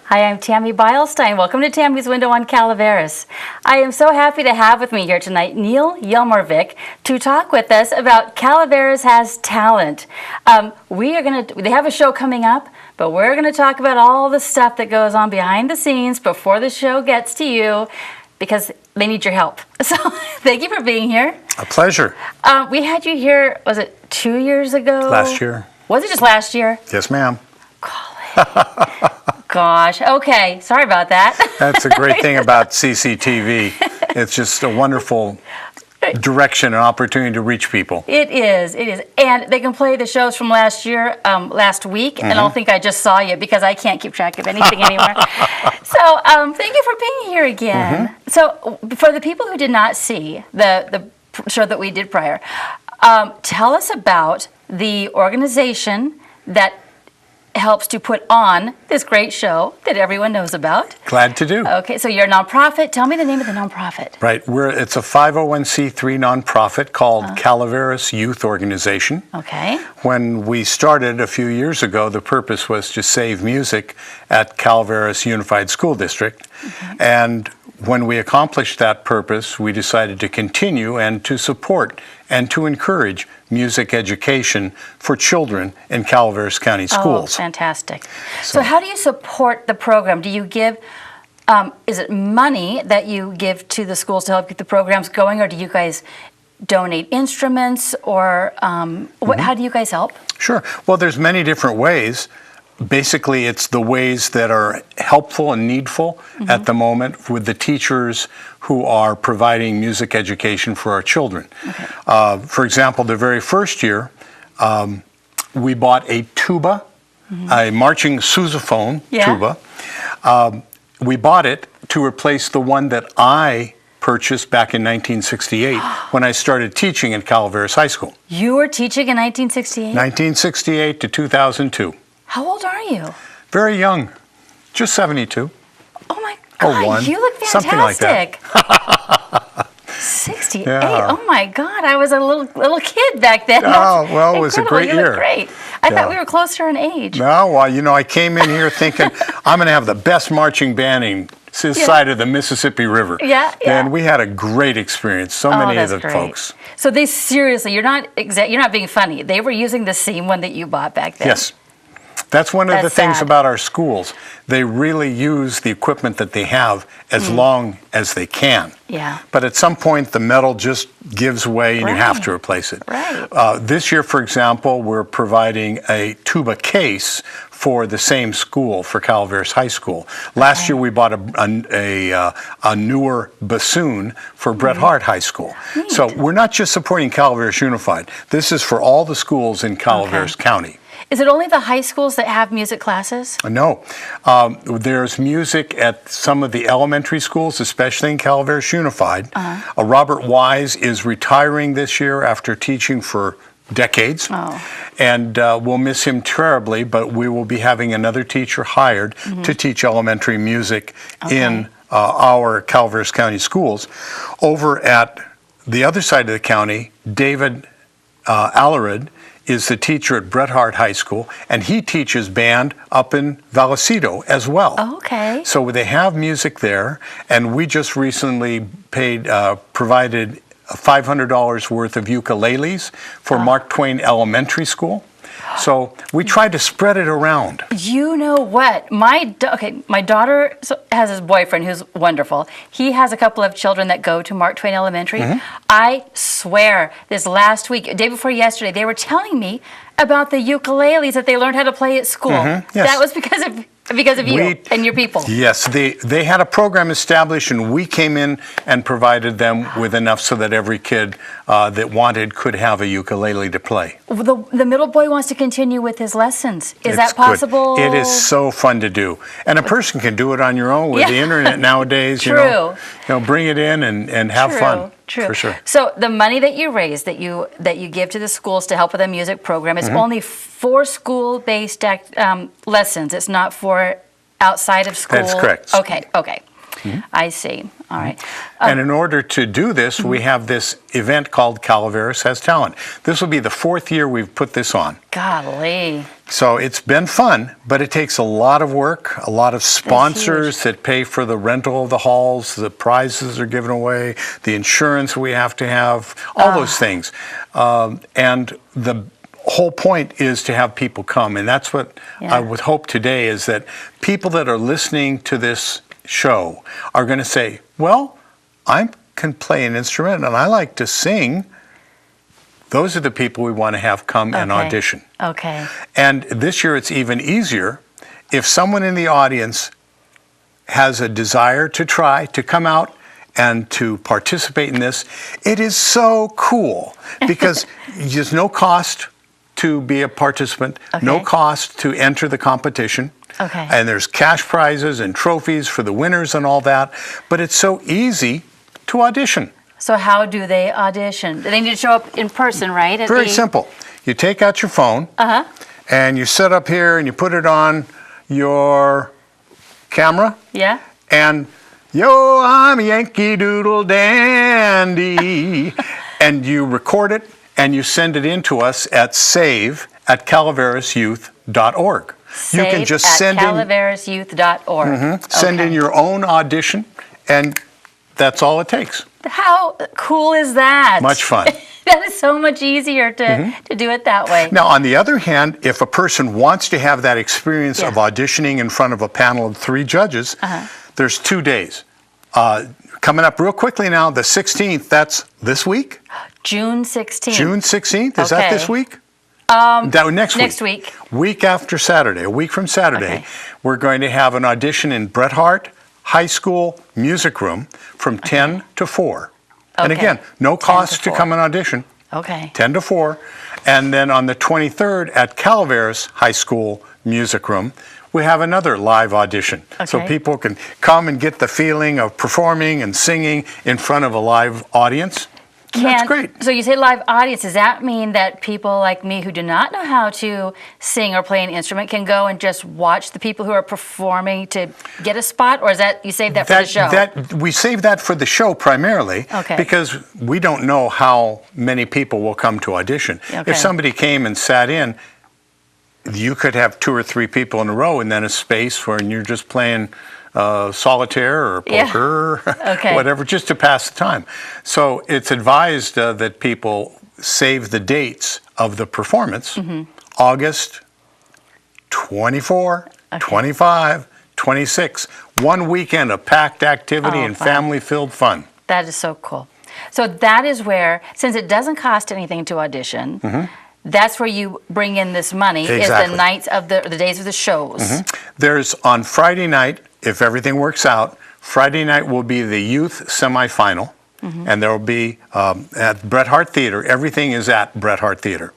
Hi, I'm Tammy Beilstein. Welcome to Tammy's Window on Calaveras. I am so happy to have with me here tonight Neil Hjelmervick to talk with us about Calaveras Has Talent. They have a show coming up, but we're going to talk about all the stuff that goes on behind the scenes before the show gets to you, because they need your help. So thank you for being here. A pleasure. We had you here, was it 2 years ago? Last year. Was it just last year? Yes, ma'am. Gosh, okay, sorry about that. That's a great thing about CCTV. It's just a wonderful direction and opportunity to reach people. It is. And they can play the shows from last year, last week, and I don't think I just saw you because I can't keep track of anything anymore. So thank you for being here again. So for the people who did not see the show that we did prior, tell us about the organization that helps to put on this great show that everyone knows about. Glad to do. Okay, so you're a nonprofit. Tell me the name of the nonprofit. Right, it's a 501c3 nonprofit called Calaveras Youth Organization. Okay. When we started a few years ago, the purpose was to save music at Calaveras Unified School District. And when we accomplished that purpose, we decided to continue and to support and to encourage music education for children in Calaveras County schools. Oh, fantastic. So how do you support the program? Do you give, is it money that you give to the schools to help get the programs going, or do you guys donate instruments, or how do you guys help? Sure. Well, there's many different ways. Basically, it's the ways that are helpful and needful at the moment with the teachers who are providing music education for our children. For example, the very first year, we bought a tuba, a marching sousaphone tuba. We bought it to replace the one that I purchased back in 1968 when I started teaching at Calaveras High School. You were teaching in 1968? 1968 to 2002. How old are you? Very young, just 72. Oh my God, one. you look fantastic. Something like that. 68. Yeah. Oh my God, I was a little kid back then. Oh, well, it was a great You year. look great. I thought we were closer in age. No, well, you know, I came in here thinking I'm going to have the best marching band in this side of the Mississippi River. And we had a great experience. So many of the folks. So they seriously, you're not being funny. They were using the same one that you bought back then. Yes. That's one of the things about our schools. They really use the equipment that they have as long as they can. Yeah. But at some point, the metal just gives way and you have to replace it. Right. This year, for example, we're providing a tuba case for the same school, for Calaveras High School. Last year, we bought a newer bassoon for Bret Harte High School. Neat. So we're not just supporting Calaveras Unified. This is for all the schools in Calaveras County. Is it only the high schools that have music classes? No. There's music at some of the elementary schools, especially in Calaveras Unified. Robert Wise is retiring this year after teaching for decades. And we'll miss him terribly, but we will be having another teacher hired to teach elementary music in our Calaveras County schools. Over at the other side of the county, David Alarid is the teacher at Bret Harte High School, and he teaches band up in Vallecito as well. Okay. So they have music there, and we just recently provided $500 worth of ukuleles for Mark Twain Elementary School. So we tried to spread it around. You know what? My daughter has his boyfriend who's wonderful. He has a couple of children that go to Mark Twain Elementary. I swear, this last week, day before yesterday, they were telling me about the ukuleles that they learned how to play at school. Yes. That was because of you and your people. Yes, they had a program established, and we came in and provided them with enough so that every kid that wanted could have a ukulele to play. The middle boy wants to continue with his lessons. Is that possible? Good. It is so fun to do, and a person can do it on your own with the internet nowadays. True. You know, bring it in and have fun. True. For sure. So the money that you raise, that you give to the schools to help with the music program, is only for school-based lessons. It's not for outside of school. That's correct. Okay. I see. All right. And in order to do this, we have this event called Calaveras Has Talent. This will be the 4th year we've put this on. Golly. So it's been fun, but it takes a lot of work, a lot of sponsors that pay for the rental of the halls, the prizes are given away, the insurance we have to have, all those things. And the whole point is to have people come. And that's what I would hope today is that people that are listening to this show are going to say, well, I can play an instrument and I like to sing. Those are the people we want to have come and audition. Okay. And this year it's even easier. If someone in the audience has a desire to try to come out and to participate in this, it is so cool because there's no cost to be a participant, no cost to enter the competition. Okay. And there's cash prizes and trophies for the winners and all that, but it's so easy to audition. So how do they audition? They need to show up in person, right? Very simple. You take out your phone and you sit up here and you put it on your camera. Yeah. And, yo, I'm a Yankee Doodle Dandy. And you record it and you send it in to us at save@calaveras.youth.org. You can just send calaveras.youth.org. Send in your own audition, and that's all it takes. How cool is that? Much fun. That is so much easier to do it that way. Now, on the other hand, if a person wants to have that experience of auditioning in front of a panel of 3 judges, there's 2 days. Coming up real quickly now, the 16th, that's this week? June 16th. June 16th? Is that this week? Next week. Week after Saturday, a week from Saturday, we're going to have an audition in Bret Harte High School Music Room from 10 to 4. And again, no cost to come and audition. 10 to 4. And then on the 23rd at Calaveras High School Music Room, we have another live audition. So people can come and get the feeling of performing and singing in front of a live audience. That's great. So you say live audience. Does that mean that people like me who do not know how to sing or play an instrument can go and just watch the people who are performing to get a spot? Or is that you save that for the show? We save that for the show primarily because we don't know how many people will come to audition. If somebody came and sat in, you could have 2 or 3 people in a row and then a space where you're just playing solitaire or poker or whatever, just to pass the time. So it's advised that people save the dates of the performance, August 24, 25, 26. One weekend of packed activity and family-filled fun. That is so cool. So that is where, since it doesn't cost anything to audition, that's where you bring in this money, is the nights of the days of the shows. There's on Friday night, if everything works out, Friday night will be the youth semifinal, and there will be at Bret Harte Theater. Everything is at Bret Harte Theater.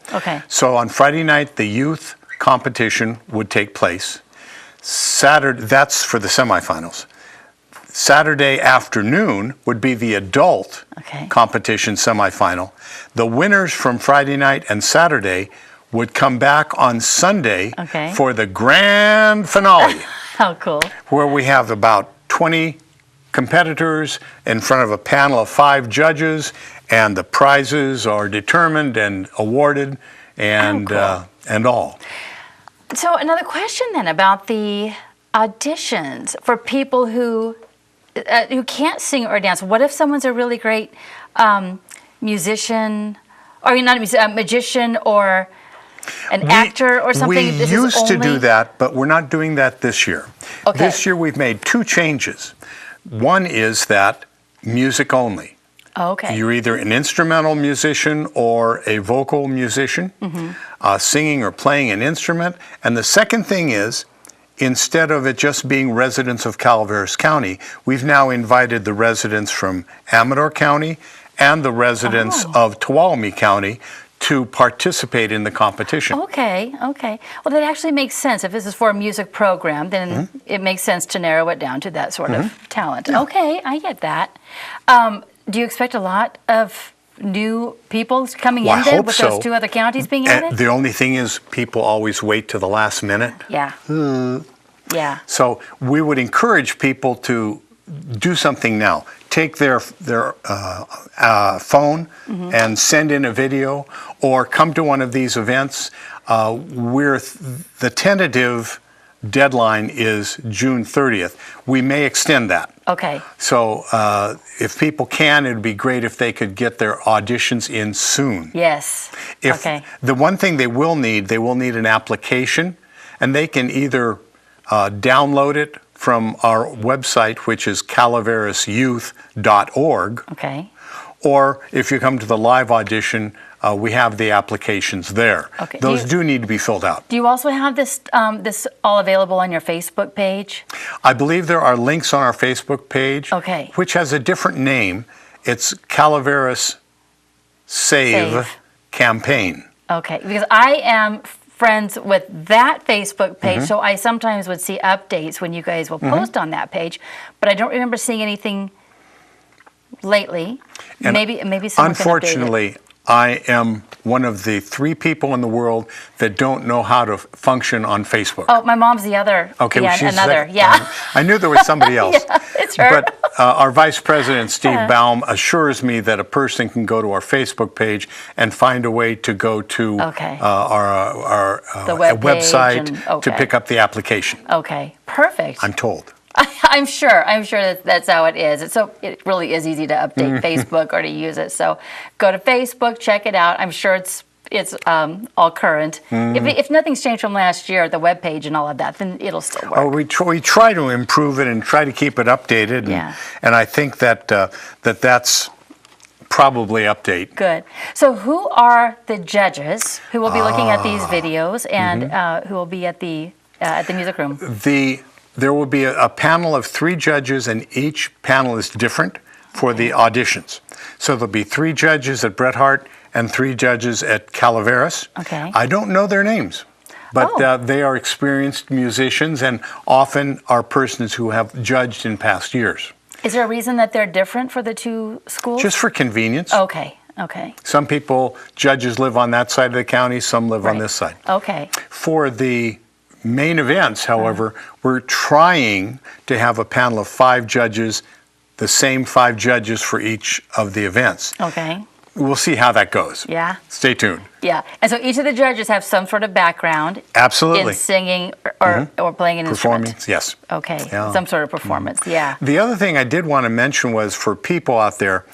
So on Friday night, the youth competition would take place. Saturday, that's for the semifinals. Saturday afternoon would be the adult competition semifinal. The winners from Friday night and Saturday would come back on Sunday for the grand finale. How cool. Where we have about 20 competitors in front of a panel of 5 judges, and the prizes are determined and awarded and all. So another question then about the auditions for people who can't sing or dance. What if someone's a really great musician, or not a magician, or an actor or something? We used to do that, but we're not doing that this year. This year we've made 2 changes. One is that music only. You're either an instrumental musician or a vocal musician, singing or playing an instrument. And the second thing is, instead of it just being residents of Calaveras County, we've now invited the residents from Amador County and the residents of Tuolumne County to participate in the competition. Okay. Well, that actually makes sense. If this is for a music program, then it makes sense to narrow it down to that sort of talent. Okay, I get that. Do you expect a lot of new people coming in then with those 2 other counties being added? The only thing is people always wait to the last minute. Yeah. So we would encourage people to do something now. Take their phone and send in a video, or come to one of these events. The tentative deadline is June 30th. We may extend that. Okay. So if people can, it would be great if they could get their auditions in soon. Yes. Okay. The one thing they will need an application, and they can either download it from our website, which is calaverasuyouth.org. Okay. Or if you come to the live audition, we have the applications there. Okay. Those do need to be filled out. Do you also have this all available on your Facebook page? I believe there are links on our Facebook page, Okay. which has a different name. It's Calaveras Save Campaign. Okay, because I am friends with that Facebook page, so I sometimes would see updates when you guys will post on that page, but I don't remember seeing anything lately. And maybe someone can update it. unfortunately, I am one of the 3 people in the world that don't know how to function on Facebook. Oh, my mom's the other. Okay, well, she's another. the- Yeah. I knew there was somebody else. Yeah, it's her. But our Vice President, Steve Baum, assures me that a person can go to our Facebook page and find a way to go to our The web page website and- to pick up the application. Okay, perfect. I'm told. I'm sure that's how it is. It really is easy to update Facebook or to use it. So go to Facebook, check it out. I'm sure it's all current. If nothing's changed from last year, the web page and all of that, then it'll still work. Oh, we try to improve it and try to keep it updated. And I think that's probably update. Good. So who are the judges who will be looking at these videos and who will be at the music room? There will be a panel of 3 judges, and each panel is different for the auditions. So there'll be 3 judges at Bret Hart and 3 judges at Calaveras. Okay. I don't know their names, but they are experienced musicians and often are persons who have judged in past years. Is there a reason that they're different for the 2 schools? Just for convenience. Okay. Some judges live on that side of the county, some live on this side. Okay. For the main events, however, we're trying to have a panel of 5 judges, the same 5 judges for each of the events. Okay. We'll see how that goes. Yeah. Stay tuned. Yeah. And so each of the judges have some sort of background Absolutely. in singing or playing an instrument. Performance, yes. Okay. Yeah. Some sort of performance. Yeah. The other thing I did want to mention was, for people out there,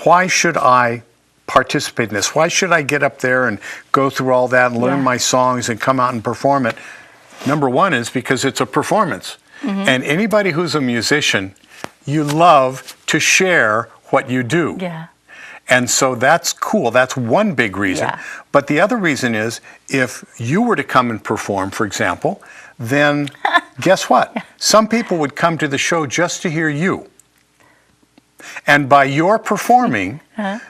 why should I participate in this? Why should I get up there and go through all that and learn my songs and come out and perform it? Number one is because it's a performance. And anybody who's a musician, you love to share what you do. Yeah. And so that's cool. That's one big reason. Yeah. But the other reason is, if you were to come and perform, for example, then guess what? Some people would come to the show just to hear you. And by your performing,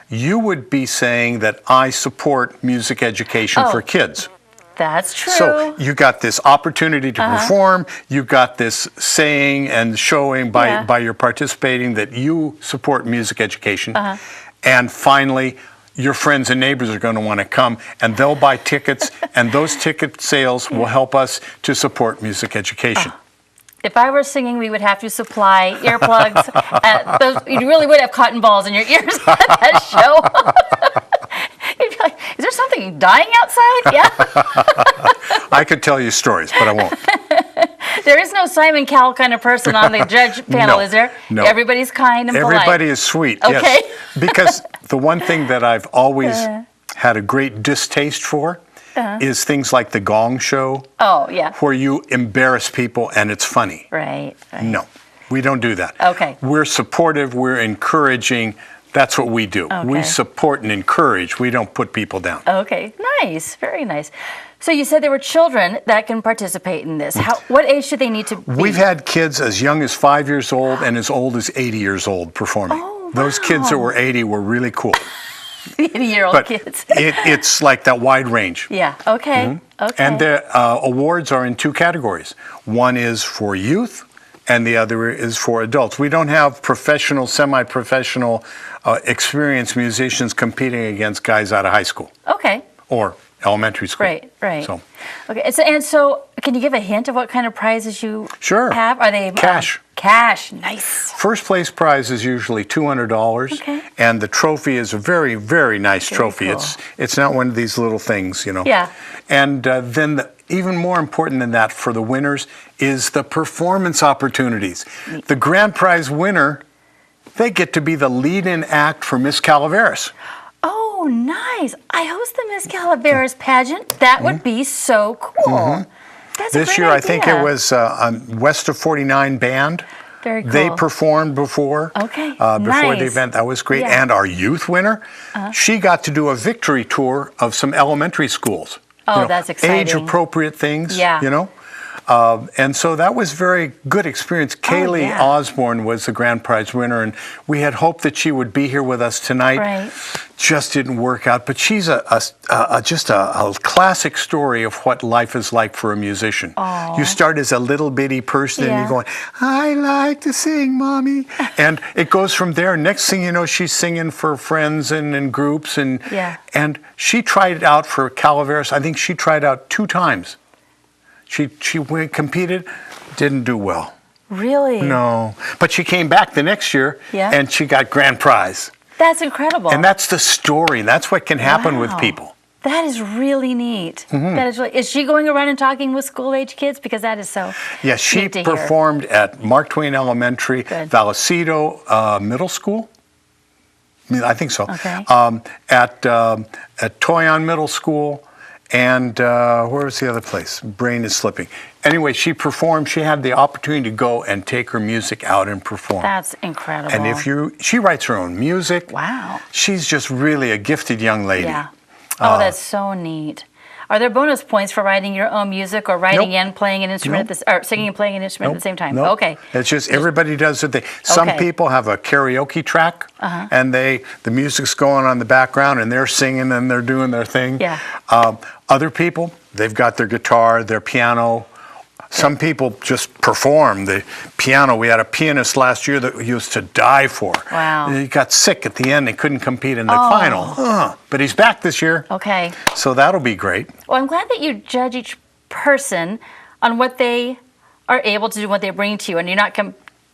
you would be saying that I support music education for kids. That's true. So you got this opportunity to perform, you got this saying and showing by your participating that you support music education. And finally, your friends and neighbors are going to want to come, and they'll buy tickets, and those ticket sales will help us to support music education. If I were singing, we would have to supply earplugs. You really would have cotton balls in your ears at that show. You'd be like, is there something dying outside? Yeah. I could tell you stories, but I won't. There is no Simon Cowell kind of person on the judge panel, is there? No. Everybody's kind and polite. Everybody is sweet, Okay. yes. Because the one thing that I've always had a great distaste for is things like the Gong Show. Oh, yeah. Where you embarrass people and it's funny. Right. No, we don't do that. Okay. We're supportive, we're encouraging. That's what we do. Okay. We support and encourage. We don't put people down. Okay, nice, very nice. So you said there were children that can participate in this. What age should they need to be? We've had kids as young as 5 years old and as old as 80 years old performing. Oh, wow. Those kids that were 80 were really cool. 80-year-old But kids. it's like that wide range. Yeah, okay, okay. And the awards are in 2 categories. One is for youth, and the other is for adults. We don't have professional, semi-professional, experienced musicians competing against guys out of high school Okay. or elementary school. Right. So, Okay, so can you give a hint of what kind of prizes you sure. have? Are they Cash. Cash, nice. First place prize is usually $200, Okay. and the trophy is a very, very nice trophy. cool. It's not one of these little things, Yeah. And then even more important than that for the winners is the performance opportunities. The grand prize winner, they get to be the lead-in act for Miss Calaveras. Oh, nice. I host the Miss Calaveras pageant. That would be so cool. That's a This great year, I think it idea. was West of 49 Band. Very cool. They performed before. Okay, Before the nice. event. That was great. Yeah. And our youth winner, she got to do a victory tour of some elementary schools. Oh, that's exciting. Age-appropriate things, Yeah. And so that was very good experience. Kaylee yeah. Osborne was the grand prize winner, and we had hoped that she would be here with us tonight. Right. Just didn't work out. But she's just a classic story of what life is like for a musician. Aw. You start as a little bitty person, and Yeah. you're going, I like to sing, Mommy. And it goes from there. Next thing you know, she's singing for friends and in groups. And she tried it out for Calaveras. I think she tried out 2 times. She competed, didn't do well. Really? No. But she came back the next year, Yeah. and she got grand prize. That's incredible. And that's the story. That's what can happen with Wow. people. That is really neat. That is really. Is she going around and talking with school-age kids? Because that is so. Yeah, she neat to hear. performed at Mark Twain Elementary, Good. Vallecito Middle School. I think so. Okay. At Toyon Middle School, and where was the other place? Brain is slipping. Anyway, she performed. She had the opportunity to go and take her music out and perform. That's incredible. And she writes her own music. Wow. She's just really a gifted young lady. Yeah. Oh, that's so neat. Are there bonus points for writing your own music or writing Nope. and playing an instrument or singing and playing an instrument at the same time? Nope. Okay. It's just everybody does their thing. Some Okay. people have a karaoke track, and the music's going on in the background, and they're singing and they're doing their thing. Yeah. Other people, they've got their guitar, their piano. Some people just perform the piano. We had a pianist last year that we used to die for. Wow. He got sick at the end. He couldn't compete in the final. But he's back this year. Okay. So that'll be great. Well, I'm glad that you judge each person on what they are able to do, what they bring to you, and you're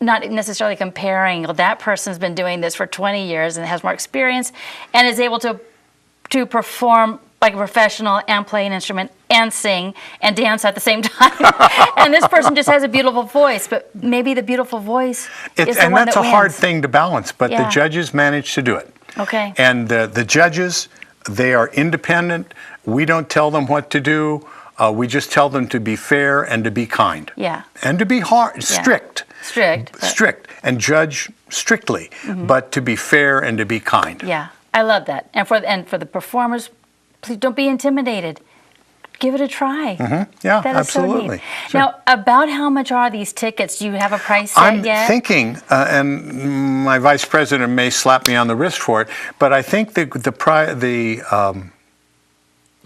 not necessarily comparing. Well, that person's been doing this for 20 years and has more experience and is able to perform like a professional and play an instrument and sing and dance at the same time. And this person just has a beautiful voice, but maybe the beautiful voice is the And one that's that a hard wins. thing to balance, but the Yeah. judges managed to do it. Okay. And the judges, they are independent. We don't tell them what to do. We just tell them to be fair and to be kind. Yeah. And to be hard, strict. Strict. but- Strict. And judge strictly, but to be fair and to be kind. Yeah, I love that. And for the performers, please don't be intimidated. Give it a try. Yeah, That is so absolutely. neat. Sure. Now, about how much are these tickets? Do you have a price set I'm yet? thinking, and my vice president may slap me on the wrist for it, but I think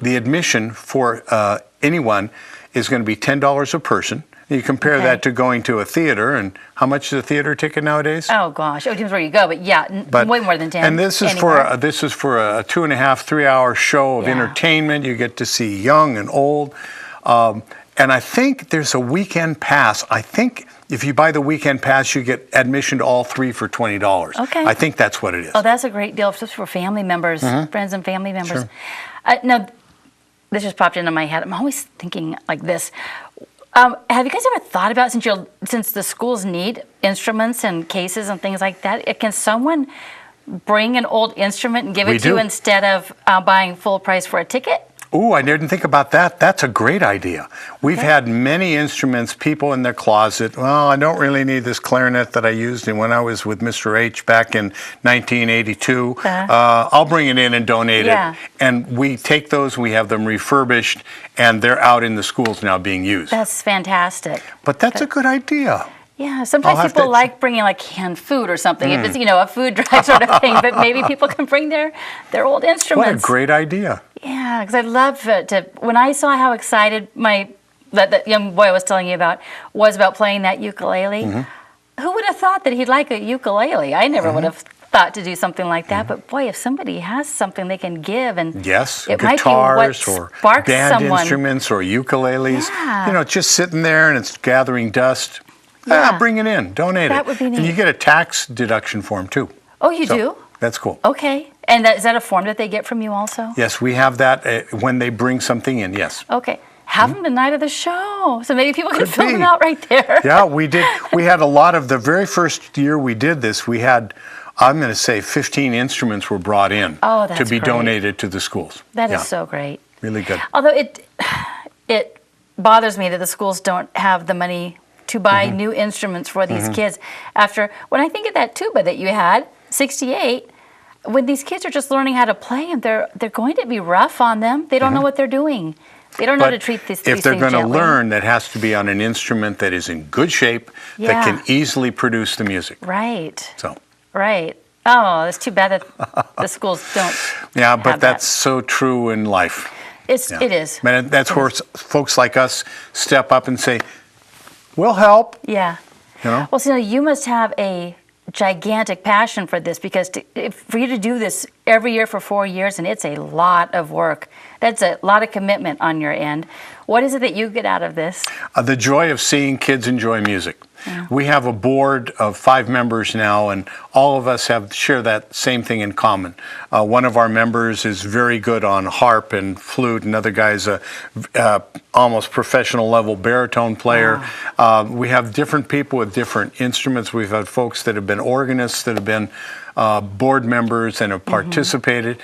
the admission for anyone is going to be $10 a person. You compare Okay. that to going to a theater, and how much is a theater ticket nowadays? Oh gosh, it depends where you go, but yeah, way more than 10. And this is for a 2.5, 3 hour show of Yeah. entertainment. You get to see young and old, and I think there's a weekend pass. I think if you buy the weekend pass, you get admission to all 3 for $20. Okay. I think that's what it is. Oh, that's a great deal, just for family members, friends and family members. Sure. Now, this just popped into my head. I'm always thinking like this. Have you guys ever thought about, since the schools need instruments and cases and things like that, can someone bring an old instrument and give We it to you do. instead of buying full price for a ticket? Ooh, I didn't think about that. That's a great idea. We've had many instruments, people in their closet. Well, I don't really need this clarinet that I used when I was with Mr. H back in 1982. I'll bring it in and donate Yeah. it. And we take those, we have them refurbished, and they're out in the schools now being used. That's fantastic. But that's a good idea. Yeah, sometimes I'll have people to- like bringing like canned food or something. If it's, a food drive sort of thing, but maybe people can bring their old What a instruments. great idea. Yeah, because I'd love to. When I saw how excited that young boy I was telling you about was about playing that ukulele, who would have thought that he'd like a ukulele? I never would have thought to do something like that, but boy, if somebody has something they can give, and Yes, it might be what guitars or sparks band someone. instruments or ukuleles. Yeah. You know, just sitting there and it's gathering dust. Yeah. Bring it in, donate That it. would be And you neat. get a tax deduction form too. Oh, you So, do? That's cool. Okay. And is that a form that they get from you also? Yes, we have that when they bring something in, yes. Okay. Have them the night of the show. So maybe people can Could fill them be. out right there. Yeah, we did. We had a lot of the very first year we did this, we had, I'm going to say 15 instruments were brought in Oh, to that's be great. donated to the schools. That Yeah, is so great. really good. Although it bothers me that the schools don't have the money to buy Mm-hmm. new instruments for these kids. When I think of that tuba that you had, 68, when these kids are just learning how to play and they're going to be rough on them. They don't know what they're doing. They don't know how to treat these if these they're things going to gently. learn, that has to be on an instrument that is in good shape, that Yeah. can easily produce the music. Right. So, Right. Oh, it's too bad that the schools don't. yeah, but have that's that. so true in life. Yeah. It is. And that's where folks like us step up and say, we'll help. Yeah. You know? Well, so you must have a gigantic passion for this, because for you to do this every year for 4 years, and it's a lot of work. That's a lot of commitment on your end. What is it that you get out of this? The joy of seeing kids enjoy music. Yeah. We have a board of 5 members now, and all of us share that same thing in common. One of our members is very good on harp and flute. Another guy's a almost professional level baritone player. We have different people with different instruments. We've had folks that have been organists, that have been board members and have participated.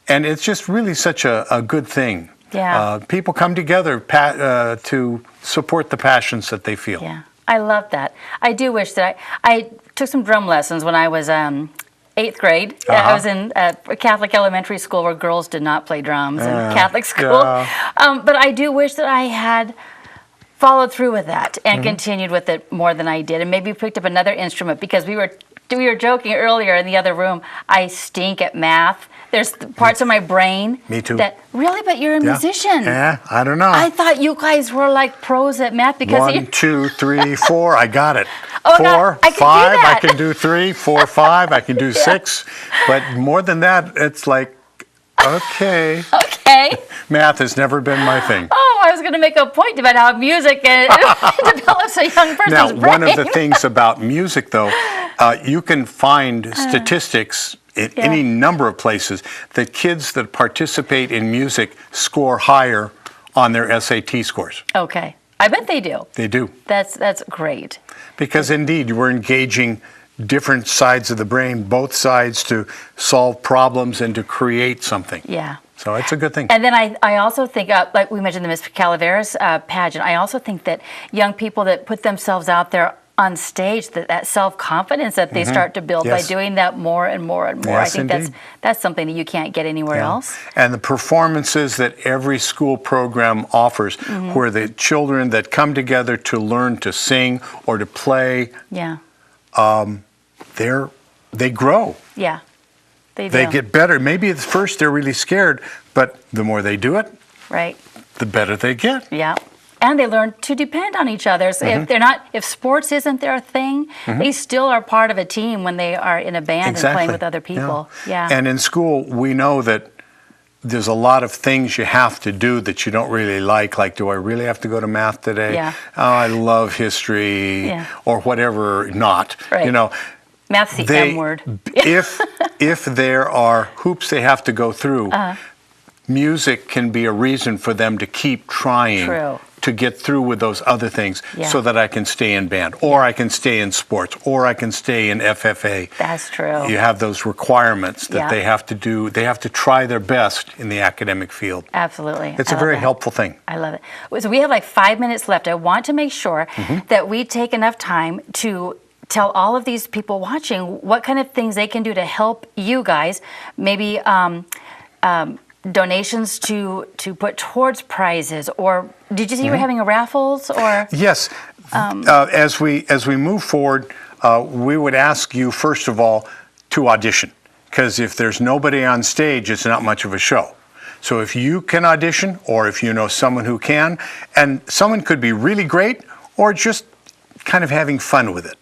And it's just really such a good thing. Yeah. People come together to support the passions that they feel. Yeah, I love that. I do wish that I took some drum lessons when I was 8th grade. I was in a Catholic elementary school where girls did not play drums in Catholic school. Yeah. But I do wish that I had followed through with that and continued with it more than I did, and maybe picked up another instrument, because we were joking earlier in the other room. I stink at math. There's parts of my brain. Me too. That really, but you're a musician. Yeah, I don't know. I thought you guys were like pros at math because 1, 2, 3, 4. I got it. Oh, 4, God, I can do 5. I that. can do 3, 4, 5. I can do 6. But more than that, it's like, okay. Okay. Math has never been my thing. Oh, I was going to make a point about how music develops a young person's Now, brain. one of the things about music, though, you can find statistics in any number of places that kids that participate in music score higher on their SAT scores. Okay. I bet they do. They do. That's great. Because indeed, we're engaging different sides of the brain, both sides, to solve problems and to create something. Yeah. So it's a good thing. And then I also think, like we mentioned the Miss Calaveras pageant, I also think that young people that put themselves out there on stage, that self-confidence that they start to build by doing that more and more and more. Yes, I think indeed. that's something that you can't get anywhere else. And the performances that every school program offers, where the children that come together to learn to sing or to play, Yeah. they grow. Yeah. They do. They get better. Maybe at first they're really scared, but the more they do it, Right. the better they get. Yeah. And they learn to depend on each other. So if sports isn't their thing, they still are part of a team when they are in a band and playing with other people. Yeah. And in school, we know that there's a lot of things you have to do that you don't really like. Like, do I really have to go to math today? Yeah. Oh, I love history or whatever not. Right. You know, Math's the M word. if there are hoops they have to go through, music can be a reason for them to keep trying. True. To get through with those other things, so that I can stay in band, or I can stay in sports, or I can stay in FFA. That's true. You have those requirements that they have to do. They have to try their best in the academic field. Absolutely. It's a very helpful thing. I love it. So we have like 5 minutes left. I want to make sure that we take enough time to tell all of these people watching what kind of things they can do to help you guys. Maybe donations to put towards prizes, or did you say you were having a raffles, or? Yes. As we move forward, we would ask you first of all to audition, because if there's nobody on stage, it's not much of a show. So if you can audition, or if you know someone who can, and someone could be really great, or just kind of having fun with it.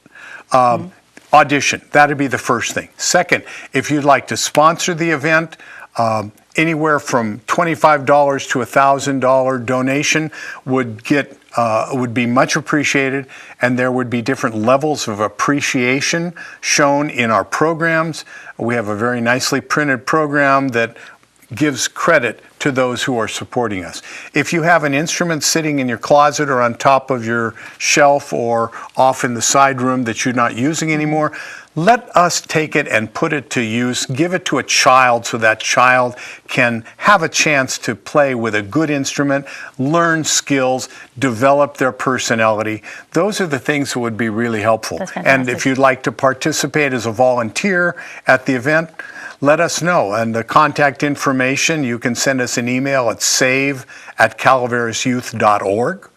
audition. That'd be the first thing. Second, if you'd like to sponsor the event, anywhere from $25 to $1,000 donation would be much appreciated, and there would be different levels of appreciation shown in our programs. We have a very nicely printed program that gives credit to those who are supporting us. If you have an instrument sitting in your closet or on top of your shelf or off in the side room that you're not using anymore, let us take it and put it to use. Give it to a child so that child can have a chance to play with a good instrument, learn skills, develop their personality. Those are the things that would be really helpful. And if you'd like to participate as a volunteer at the event, let us know. And the contact information, you can send us an email at save@calaveras.youth.org,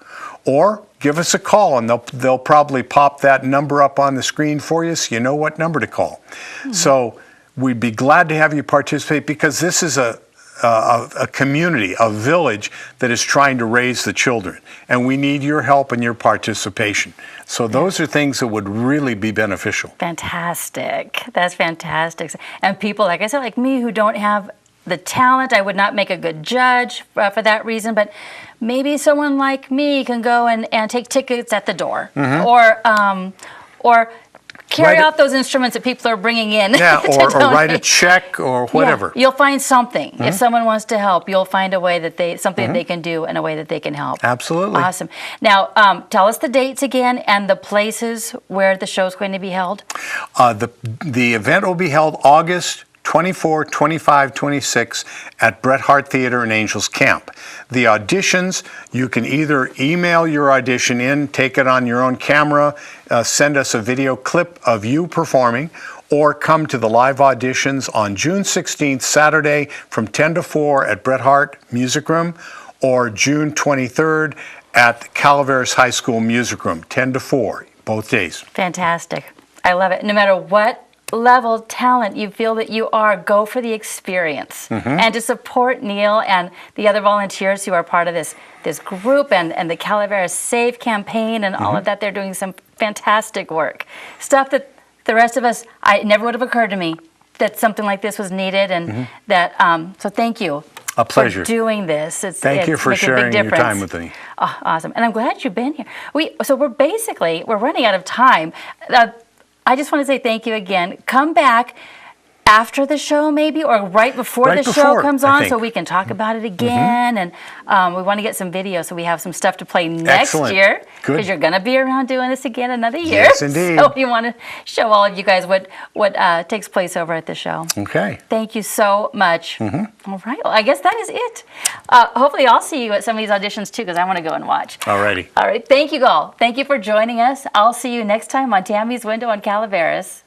or give us a call, and they'll probably pop that number up on the screen for you so you know what number to call. So we'd be glad to have you participate, because this is a community, a village that is trying to raise the children, and we need your help and your participation. So those are things that would really be beneficial. Fantastic. That's fantastic. And people, like I said, like me, who don't have the talent, I would not make a good judge for that reason, but maybe someone like me can go and take tickets at the door, or carry out those instruments that people are bringing in. Yeah, or write a check or whatever. Yeah, you'll find something. If someone wants to help, you'll find a way that something that they can do in a way that they can help. Absolutely. Awesome. Now, tell us the dates again and the places where the show's going to be held. The event will be held August 24, 25, 26 at Bret Harte Theater in Angels Camp. The auditions, you can either email your audition in, take it on your own camera, send us a video clip of you performing, or come to the live auditions on June 16th, Saturday, from 10 to 4 at Bret Harte Music Room, or June 23rd at Calaveras High School Music Room, 10 to 4, both days. Fantastic. I love it. No matter what level talent you feel that you are, go for the experience. And to support Neil and the other volunteers who are part of this group and the Calaveras Save campaign and all of that, they're doing some fantastic work. Stuff that the rest of us, it never would have occurred to me that something like this was needed, and that, so thank you. A pleasure. For doing this. Thank you for sharing your time with me. Oh, awesome. And I'm glad you've been here. We're running out of time. I just want to say thank you again. Come back after the show maybe, or right before the show comes on, so we can talk about it again. And we want to get some video so we have some stuff to play next year. Because you're going to be around doing this again another year. Yes, indeed. So we want to show all of you guys what takes place over at the show. Okay. Thank you so much. All right. Well, I guess that is it. Hopefully I'll see you at some of these auditions too, because I want to go and watch. Alrighty. All right. Thank you all. Thank you for joining us. I'll see you next time on Tammy's Window on Calaveras.